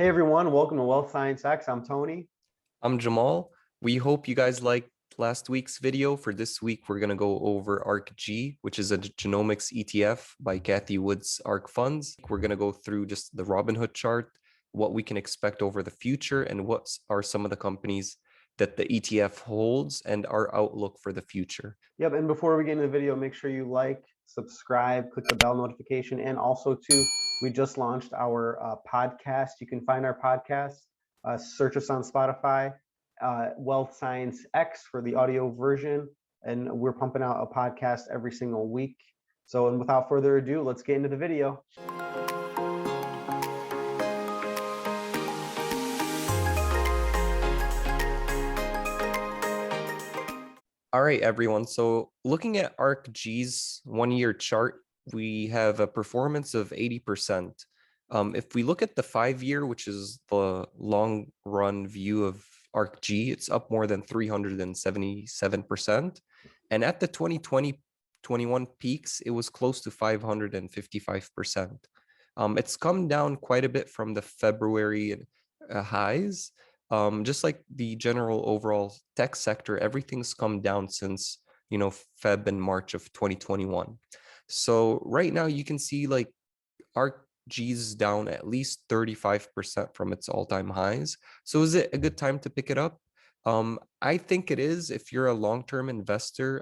Hey everyone, welcome to Wealth Science X. I'm Tony. I'm Jamal. We hope you guys liked last week's video. For this week, we're going to go over ARKG, which is a genomics ETF by Kathy Wood's ARK Funds. We're going to go through just the Robinhood chart, what we can expect over the future, and what are some of the companies that the ETF holds and our outlook for the future. Yep, and before we get into the video, make sure you like, subscribe, click the bell notification, and also too, we just launched our podcast. You can find our podcast, search us on Spotify, Wealth Science X for the audio version, and we're pumping out a podcast every single week. So, and without further ado, let's get into the video. All right, everyone. So looking at ARKG's 1-year chart, we have a performance of 80%. If we look at the 5-year, which is the long run view of ARKG, it's up more than 377%. And at the 2020-21 peaks, it was close to 555%. It's come down quite a bit from the February highs. Just like the general overall tech sector, everything's come down since, Feb and March of 2021. So right now you can see like ARKG's down at least 35% from its all-time highs. So is it a good time to pick it up? I think it is. If you're a long-term investor,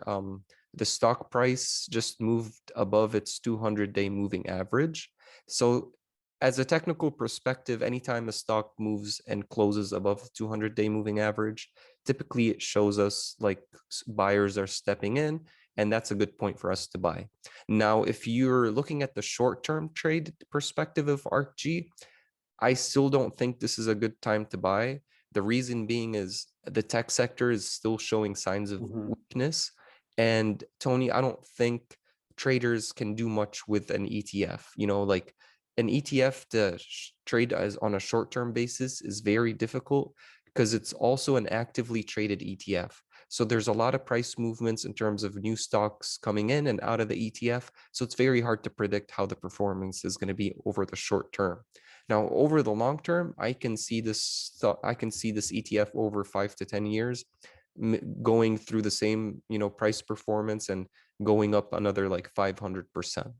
the stock price just moved above its 200-day moving average. So as a technical perspective, anytime a stock moves and closes above the 200-day moving average, typically it shows us like buyers are stepping in, and that's a good point for us to buy. Now, if you're looking at the short-term trade perspective of ARKG, I still don't think this is a good time to buy. The reason being is the tech sector is still showing signs of weakness. And Tony, I don't think traders can do much with an ETF. Like an ETF to trade as on a short-term basis is very difficult because it's also an actively traded ETF. So there's a lot of price movements in terms of new stocks coming in and out of the ETF. So it's very hard to predict how the performance is going to be over the short term. Now, over the long term, I can see this ETF over 5 to 10 years going through the same, price performance and going up another like 500%.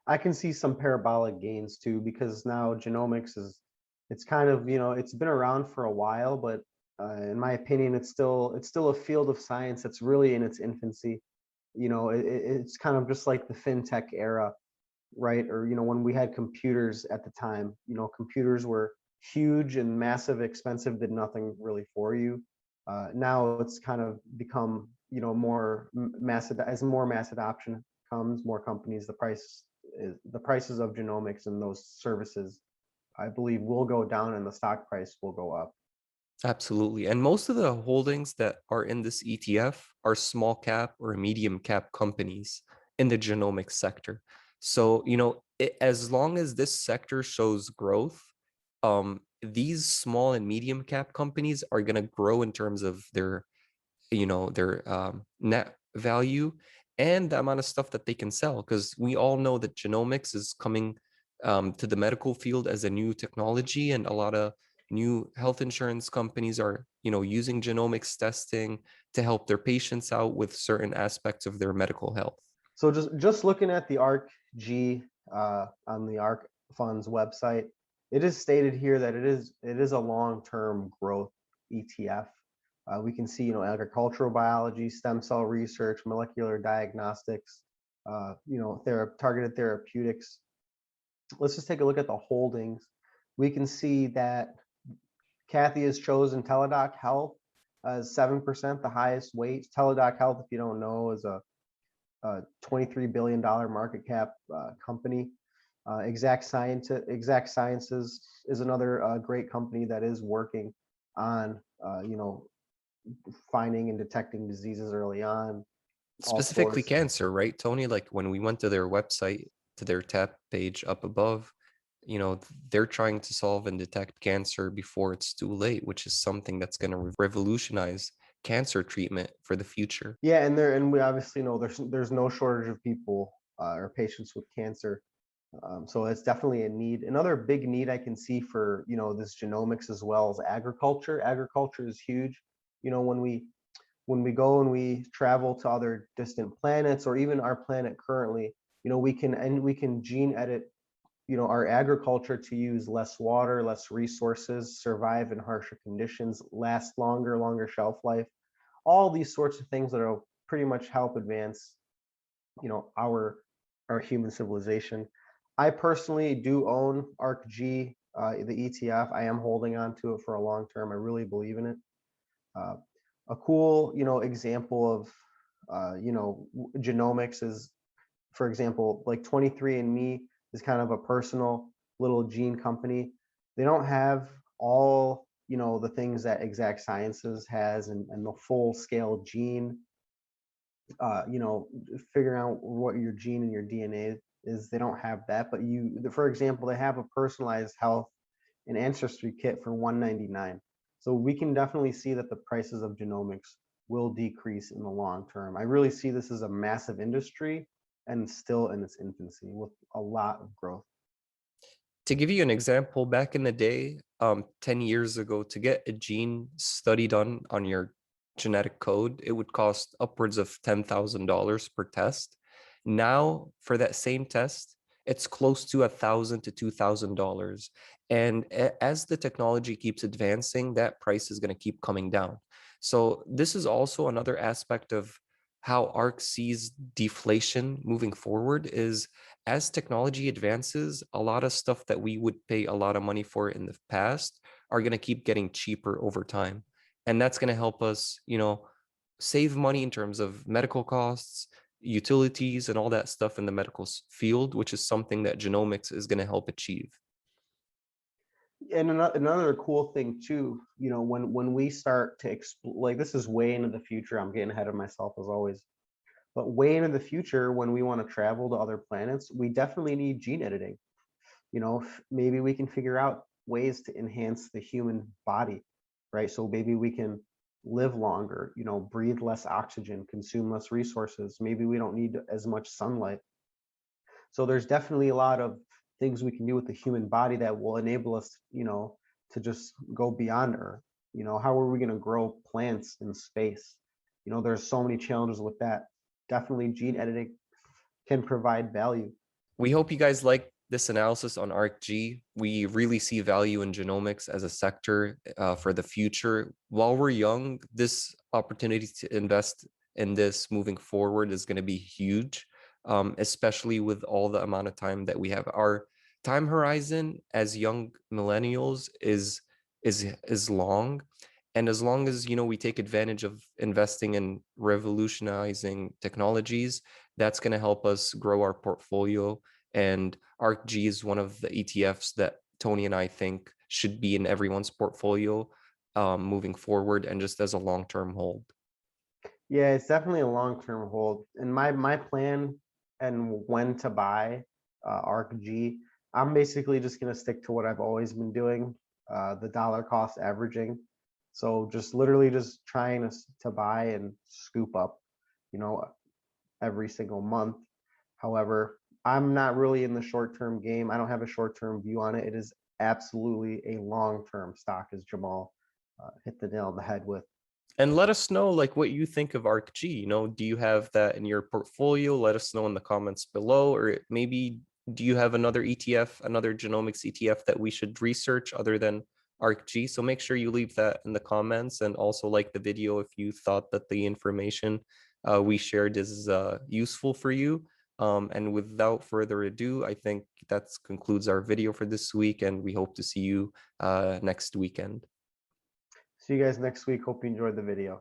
I can see some parabolic gains too, because now genomics it's kind of, it's been around for a while, but in my opinion, it's still a field of science that's really in its infancy. It's kind of just like the fintech era, right? Or, when we had computers at the time, computers were huge and massive, expensive, did nothing really for you. Now it's kind of become, more massive. As more mass adoption comes, more companies, the prices of genomics and those services, I believe, will go down and the stock price will go up. Absolutely. And most of the holdings that are in this ETF are small cap or medium cap companies in the genomics sector. So, as long as this sector shows growth, these small and medium cap companies are going to grow in terms of their net value and the amount of stuff that they can sell, because we all know that genomics is coming to the medical field as a new technology, and a lot of new health insurance companies are using genomics testing to help their patients out with certain aspects of their medical health. So just looking at the ARKG on the ARK Funds website, it is stated here that it is a long-term growth ETF. We can see, agricultural biology, stem cell research, molecular diagnostics, targeted therapeutics. Let's just take a look at the holdings. We can see that Kathy has chosen Teladoc Health as 7%, the highest weight. Teladoc Health, if you don't know, is a $23 billion market cap company. Exact Sciences is another great company that is working on, finding and detecting diseases early on. Specifically cancer, right, Tony? Like when we went to their website, to their tab page up above, they're trying to solve and detect cancer before it's too late, which is something that's going to revolutionize cancer treatment for the future. Yeah, and we obviously know there's no shortage of people or patients with cancer. So it's definitely a need. Another big need I can see for, this genomics as well as agriculture. Agriculture is huge. When we go and we travel to other distant planets or even our planet currently, we can gene edit, our agriculture to use less water, less resources, survive in harsher conditions, last longer shelf life. All these sorts of things that will pretty much help advance, our human civilization. I personally do own ARKG, the ETF. I am holding on to it for a long term. I really believe in it. Uh, a cool, example of, genomics is, for example, like 23andMe is kind of a personal little gene company. They don't have all, the things that Exact Sciences has, and the full scale gene, figuring out what your gene and your DNA is. They don't have that, but for example, they have a personalized health and ancestry kit for 199. So we can definitely see that the prices of genomics will decrease in the long term. I really see this as a massive industry and still in its infancy with a lot of growth. To give you an example, back in the day, 10 years ago, to get a gene study done on your genetic code, it would cost upwards of $10,000 per test. Now, for that same test, it's close to $1,000 to $2,000. And as the technology keeps advancing, that price is going to keep coming down. So this is also another aspect of how ARK sees deflation moving forward is as technology advances, a lot of stuff that we would pay a lot of money for in the past are going to keep getting cheaper over time. And that's going to help us, save money in terms of medical costs, utilities, and all that stuff in the medical field, which is something that genomics is going to help achieve. And another cool thing too, when we start to like, this is way into the future. I'm getting ahead of myself as always. But way into the future, when we want to travel to other planets, we definitely need gene editing. Maybe we can figure out ways to enhance the human body, right? So maybe we can live longer, breathe less oxygen, consume less resources. Maybe we don't need as much sunlight. So there's definitely a lot of things we can do with the human body that will enable us, to just go beyond Earth. How are we going to grow plants in space? There's so many challenges with that. Definitely gene editing can provide value. We hope you guys like this analysis on ARKG. We really see value in genomics as a sector for the future. While we're young, this opportunity to invest in this moving forward is going to be huge, especially with all the amount of time that we have. Our time horizon as young millennials is long. And as long as we take advantage of investing in revolutionizing technologies, that's going to help us grow our portfolio. And ARKG is one of the ETFs that Tony and I think should be in everyone's portfolio moving forward and just as a long-term hold. Yeah, it's definitely a long-term hold. And my plan and when to buy ARKG, I'm basically just going to stick to what I've always been doing, the dollar cost averaging. So just literally just trying to buy and scoop up, you know, every single month. However, I'm not really in the short-term game. I don't have a short-term view on it. It is absolutely a long-term stock, as Jamal hit the nail on the head with. And let us know like what you think of ARKG. Do you have that in your portfolio? Let us know in the comments below, or maybe do you have another ETF, another genomics ETF that we should research other than ARKG? So make sure you leave that in the comments and also like the video if you thought that the information we shared is useful for you. And without further ado, I think that concludes our video for this week, and we hope to see you next weekend. See you guys next week. Hope you enjoyed the video.